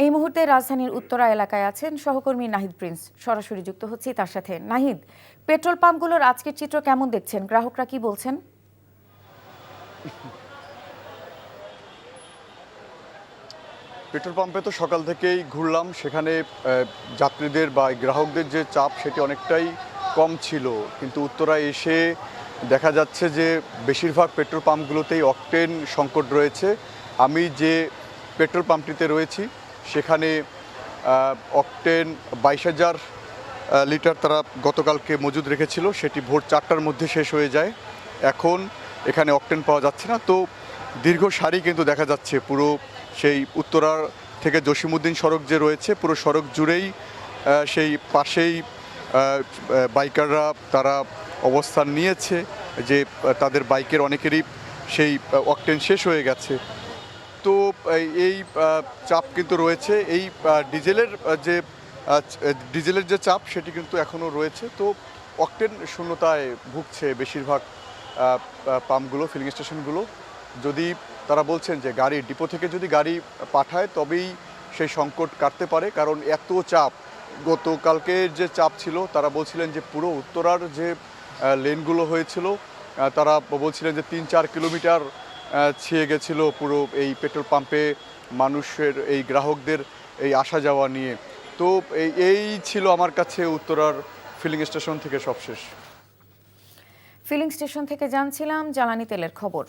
এই মুহূর্তে রাজধানীর উত্তরা এলাকায় আছেন সহকর্মী নাহিদ প্রিন্স। সরাসরি যুক্ত হচ্ছি তার সাথে। নাহিদ, পেট্রোল পাম্পগুলোর আজকের চিত্র কেমন দেখছেন? গ্রাহকরা কি বলছেন? পেট্রোল পাম্পে তো সকাল থেকেই ঘুরলাম, সেখানে যাত্রীদের বা গ্রাহকদের যে চাপ সেটি অনেকটাই কম ছিল, কিন্তু উত্তরায় এসে দেখা যাচ্ছে যে বেশিরভাগ পেট্রোল পাম্পগুলোতেই অকটেন সংকট রয়েছে। আমি যে পেট্রোল পাম্পটিতে রয়েছি সেখানে অকটেন 22,000 লিটার তারা গতকালকে মজুদ রেখেছিল, সেটি ভোর 4টার মধ্যে শেষ হয়ে যায়। এখন এখানে অকটেন পাওয়া যাচ্ছে না, তো দীর্ঘ সারি কিন্তু দেখা যাচ্ছে পুরো সেই উত্তরার থেকে জসিমউদ্দিন সড়ক যে রয়েছে পুরো সড়ক জুড়েই সেই পাশেই বাইকাররা তারা অবস্থান নিয়েছে যে তাদের বাইকের অনেকেরই সেই অকটেন শেষ হয়ে গেছে। তো এই চাপ কিন্তু রয়েছে, এই ডিজেলের যে চাপ সেটি কিন্তু এখনও রয়েছে। তো অকটেন শূন্যতায় ভুগছে বেশিরভাগ পাম্পগুলো, ফিলিং স্টেশনগুলো। যদি তারা বলছেন যে গাড়ি ডিপো থেকে যদি গাড়ি পাঠায় তবেই সেই সংকট কাটতে পারে, কারণ এত চাপ। গতকালকে যে চাপ ছিল তারা বলছিলেন যে পুরো উত্তরার যে লেনগুলো হয়েছিল তারা বলছিলেন যে 3-4 কিলোমিটার ছেয়ে গেছিলো পুরো এই পেট্রোল পাম্পে মানুষের, এই গ্রাহকদের এই আসা যাওয়া নিয়ে। তো এই ছিল আমার কাছে উত্তরার ফিলিং স্টেশন থেকে সবশেষ। ফিলিং স্টেশন থেকে জানছিলাম জ্বালানি তেলের খবর।